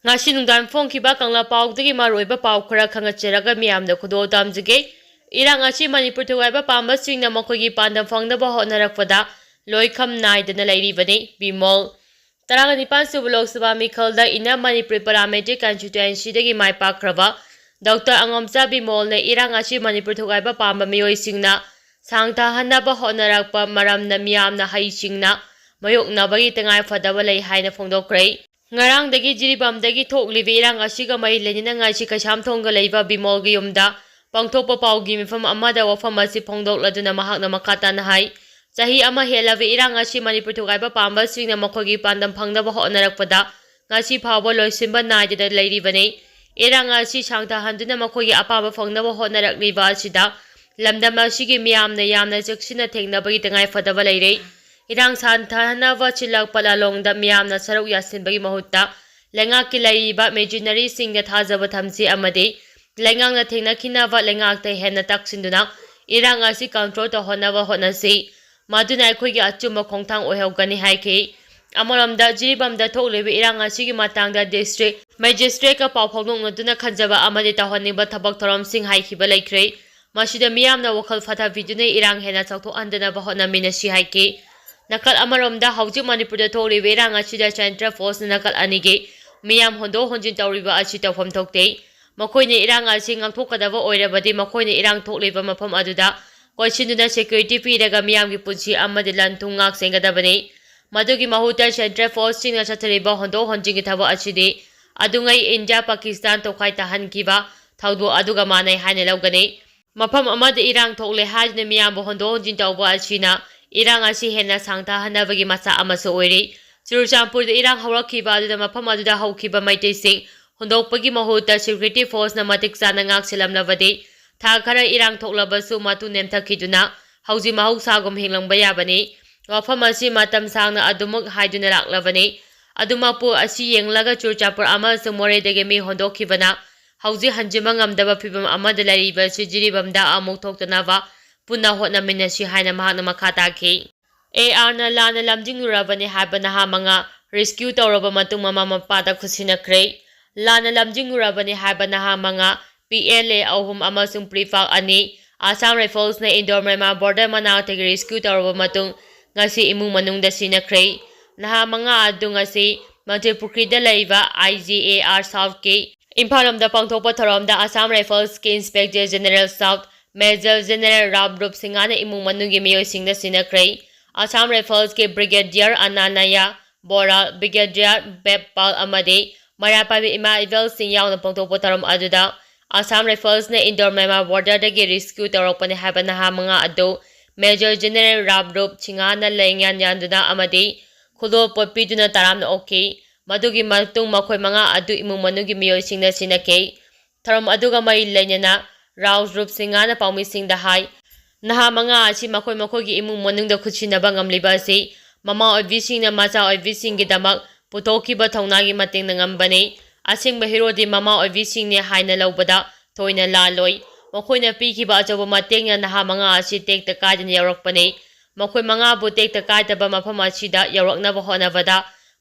ngasi nungdan phongkiba kangla paudagi maroiba pau khara khangacheraga miyamda khudo tamjige Erang ashi Manipur thugaiba pamba singna makhoigi pandam phangnaba hotnarakpada loi kham naidan lairibani bimol Taraga nipan subu Lok Sabha mikhalda ina Manipur parliamentary constituency dagi mai pakraba Dr. Angomcha bimol ne Erang ashi Manipur thugaiba pamba miyoi singna sangtha hanaba hotnarakpa maramna miyamna hai singna mayoknabagi tangai fadaba lei haina phongdokrai Ngarang dagi jiribam dagi thoklibi Erang ashiga mai lenina ngaisi kasam thongga leiba bimol gi yumda pangthokpa paugi mifam amada wafam asi phongdokladuna mahakna makata na hai Sahi ama helavi Erang ashi Manipur thugaiba pamba singna makhoigi pandam phangnaba hotnarakpada ngasi phawba loisimba naidada leiribani Erang ashi sangtha handuna makhoigi apaba phangnaba hotnarakliba asida lamdam ashigi miyamna yamna jaksina thengnabagi tangai fadaba leire Erang santhanaba chilak palalongda miyamna saruk yasinbagi mahutta lengaki leiba machinery singda thajaba thamsi amadi lengangna thengnakinaba lengakta henna taksinduna Erang ashi control to honaba hotnasi maduna akhoi achuma khongthang oihogani haiki amaramda jiribamda thoklebi Erang asigi matangda district magistrate ka paw phongnoduna khanjaba amadi tahoniba thabak thoram sing haikiba laikre masida miyamna wakhal fatha vidune Erang hena chawtho andana ba hotna minasi haiki nakal amaramda hauji Manipur da thoklebi Erang asida central force nakal anige miyam hondo honjin tawriba achi tawfam thokte makoine Erang asi ngangthokadaba oirabadi makoine Erang thokleba mafam aduda Koisinduna security piraga miyamgi punsi amadi lantung ngak sengadabani madugi mahuta central force singna chathariba hondo honjingi thaba achidi adungai India Pakistan tokhai tahankiba thaudu aduga manai haine laugani mafam amadi Erang thokle hajna miyambo hondo honjin tawba achina Erang asi henna sangtha hanabagi macha amasu oiri Churchampur da Erang hawrakiba aduda mafam aduda haukiba maitei sing hondokpagi mahuta security force na matik chana ngak selamlabadi Tha khara Erang thoklabasu matu nemthakiduna hauji mahausagum hinglangba yabani wafam asi matam sangna adumuk haiduna laklabani adumapu asi yenglaga Churchapur amasung moredege mi hondokhibana hauji hanjima ngamdaba phibam amada lariba sijiribamda amuk thoktanaba punna hotnaminasi haina mahakna makhata ki na lana lamjinglurabani habana ha manga rescue tawraba matung mama mapada khusinakre lana lamjinglurabani habana ha manga PLA ahum amasung prefect ani Assam Rifles na Indorama border manatagi rescue tawraba matung ngasi imung manungda sinakre naha mga adu ngasi Manipurida laiba IGAR South K Imphalamda pangthokpa tharamda Assam Rifles ke Inspector General South Major General Rabrup Singana imung manungi miyoi singna sinakre Assam Rifles ke Brigadier Ananaya Bora Brigadier Bepal amade Marapabi Ima Ivel Singh yauna pangthokpa tharam aduda Assam Rifles na Indorama border dagi rescue tawrokpani habana ha mga adu Major General Rabrup Chingana Laingyan yanduna amadi khudo popiduna taramna okay madugi matung makhoi mga adu imung manugi miyoi singna sinake tharam aduga mai lenyana Rabrup Singana paumi singda hai naha mga asi makhoi makhogi imung manungda khutsinaba ngamliba si mama oibi singna macha oibi singi damak putokiba thaunagi mating ngambani asingba hirodi mama oibi singni haina laubada toina laloi makhoina pikiba achoba matengna naha mga asi tekta kaidana yarakpani makhoi mga bu tekta kaidaba mafam asida yaraknaba honabada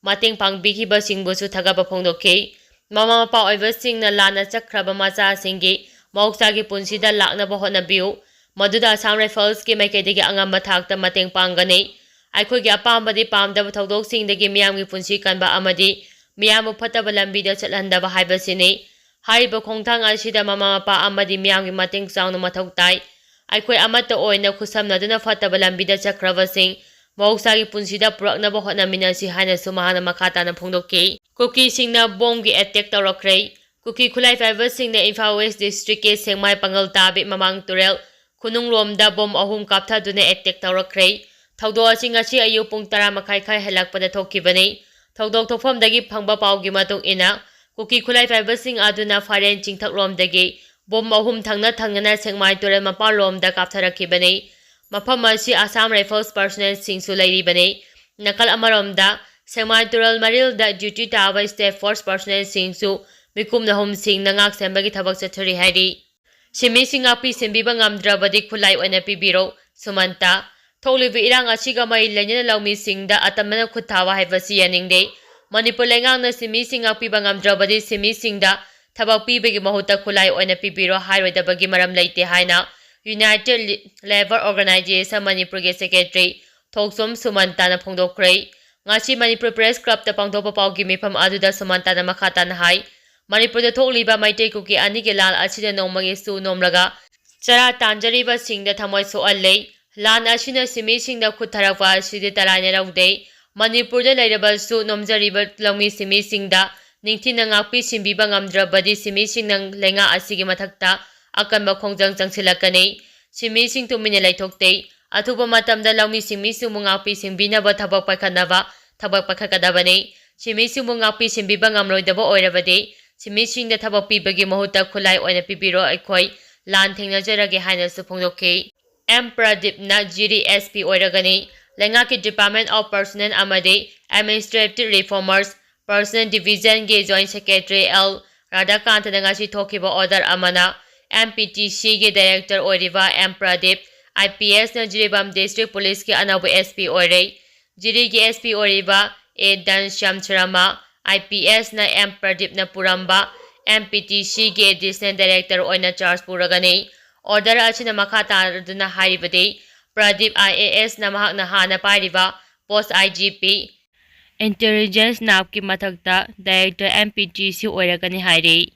mateng pangbikiba singbusu thagaba phongdokki mama mapa oiba singna lana chakraba macha singi maukchagi punsida laknaba honabiu maduda Assam Rifles ki maikaidagi angamba thakta mateng pangani aikhoigi apambadi pamdaba thodoksingi miyamgi punsi kanba amadi miyamu fataba lambida chatlandaba haibasini hariba khongthang asida mama mapa amadi miyamgi mateng chawna mathau tai aikhoi amata oina khusamnaduna fataba lambida chakrabasing mausagi punsida puraknaba hotnaminasi haina sumahana makhata na phongdokki kuki singna bomgi attack tawrakre kuki khulai fiber singna Imphal West district ke sengmai pangal tabi mamang turel khunung romda bom ahum kapthaduna attack tawrakre thaudo asingasi ayu pung 10 makhai khai halakpada thokibani Thaudok thokfamdagi phangba paugi matung ina kuki khulai fiber sing aduna foreign chingthakromdagi bom ahum thangna sengmai turel mapalomda kaptharakibani mafam asi Assam Rifles personnel singsu lairibani nakal amaromda sengmai turel maril da duty taba state force personnel singsu mikumna hom sing nangak sembagi thabak chathari hairi simi singapi sembiba ngamdrabadi khulai oina pibiro sumanta Tholibi Erang asiga mai lenyana laumi singda atamana khuthawa haibasi yaningde Manipur Lengang Simi Sing Pibangam Drabadi Simi Singda, Tabapi Big Mahuta Kulai on a Pipiro Highway the Bagi Maram Late Haina, United Labour Organization Manipur Secretary, Toksum Sumantana Pongdo Kray, Ngashi Manipur Press Club the Pangtopa Pau Gimi from Aduda Sumantana Makatan High, Manipur the Toliba Maite Kuki Anigilal Achida Nomagi Su Nomlaga, Chara Tanjariba Sing the Tamoy So Alay, Lan Ashina Simi Sing the Kutarava Shidi Tarana Day, Manipur the Lairaba Su Nomjariba Lomi Simi Sing da, Ningtin Ngapi Simbiba Ngamdrabadi Simi Sing Lenga Asigi Matakta, Akan Bakongjang Silakane, Simi Sing to Minelaitok Atuba Matam the Lomi Simi Sumungapi Simbina Batabak Pakanava, Tabak Pakakadabane, Simi Sumungapi Simbiba Ngamroidaba Oiravade, Simi Sing the Tabapi Bagi Mahuta Kulai on a Pipiro Ekoi, Lan Tingajaragi Hana Supongoke, Emperor Dipna Giri SP Oiragani, Lengaki Department of Personnel Amade, Administrative Reformers, Personnel Division Ge Joint Secretary L. Radhakanta Nangashi Tokiba Order Amana, MPTC Ge Director Oiriva Emperor Dip, IPS na Jiribam District Police ke Anabu SP Oire, Jiri ke SP Oiriva, A. Dan Shamcharama, IPS na M. Pradip na Puramba, MPTC ke Additional Director Oina Charles Puragane, Order Achi na Makata na Haribade, Pradip IAS na Mahak na Hana Pariva, Post IGP, Intelligence Napki Matagta, Director MPTC Oiragane Hari.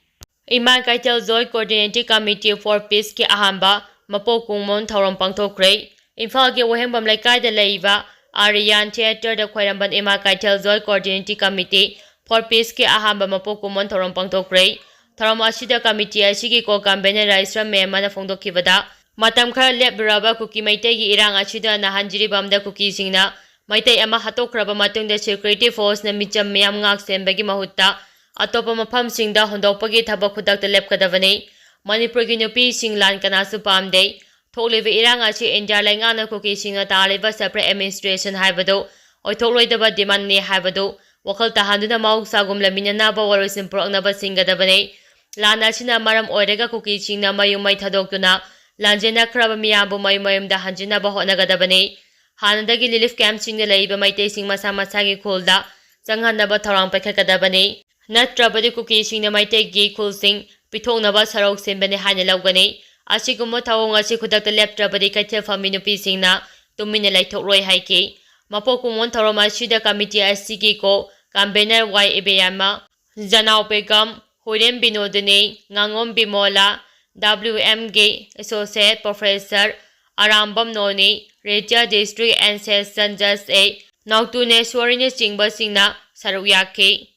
Iman Kaitel Zoy Coordinating Committee for Peace ke Ahamba, Mapokungmon Tauram Pangtokre, Imphal ke Wahembam Laikai de Leiva, Aryan Theatre the Quairamban Ima Kaitel Zoy Coordinating Committee for Peace ke Ahamba Mapokungmon Tauram Pangtokre, Tauram Ashida Committee Ashigi Ko Kambene Raisra Memana Fongdokivada, Matam Kar Lebraba Kuki Maitegi Erang Ashida Nahanjiri Bamda Kuki Singna, Maitei Ama Hatokraba Matung the Security Force na Micham Miam Ngak Sembagi Mahutta, Atopa Mapam Singda Hondopagi Tabakudak the Lepkadavane, Manipur Nupi Sing Lan Kanasu Pam Day, Toliva Erang Achi India Langana Kuki Singa Taliba Separate Administration Hibado, or Toloidaba Demani Hibado, Wakal Tahanduna Mau Sagum Lamina Naba Warisim Prognaba Singa Davane, Lana China Maram Orega Kuki Singna Mayumai Tadokuna, Lanjena Krabamiabu Mayum the Hanjina Bahonagadabane, Hanadagi Lilif Camp Sing the Laiba Maite Sing Masamasagi Kulda, Sanganaba Tarang Pekakadabane, Natrabadi Kuki Sing the Maite Gi Kulsing, Pitonaba Sarok Simbene Hanelogane, Ashikumo Tawong Ashikudak the Leptrabadi Katil Faminupi Singna, Tuminelai Roy Haiki, Mapokumon Taroma Shida Committee Asigiko, Gambener Y Ebeyama, Zanao Begum, Hurem Binodene, Ngangom Bimola, WM Gay, Associate Professor, Arambam Noni, Reja District and Session Just A, Nautune Swarine Singba Singna, Saruyaki.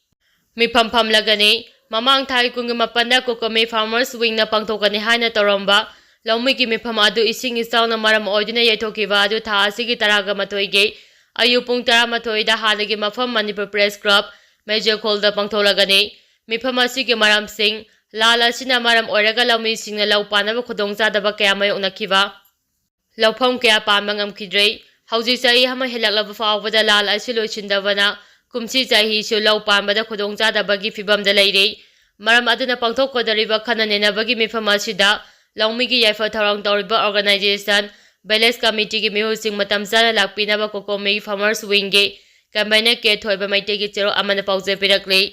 Mipam Lagane, Mamang Thai Kungumapanda Kokome Farmers Wing na Pangtokani Hana Toromba, Lomiki Mipamadu Ising is down a Maram Ordina Yatokivadu Tasigi Taraga Matoige, Ayupung Taramatoida Halagi Mafam Manipur Press Club, Major Kolda Pangtolagane, Mipamasigi Maram Singh, Lala Sina Maram Orega Lami Sing a Laupana Kodongza the Bakama Unakiva, Laupong Kia Pamangam Kidre, Houses Sai Hama Hilava over the Lala Silo Chindavana. Kumsi Jahi Shu Lau Pambada Kudongza the Bagi Fibam the Lady, Maram Aduna Pangtoko the River Kananena Bagi Mifamashida, Longmiki Yafa Tarang Doriba Organization, Beles Committee Mihu Matamzana Lakpina Bakoko Farmers Winge, Kambana Ke Toiba Maiteki Zero Amana Pauze Pirakli.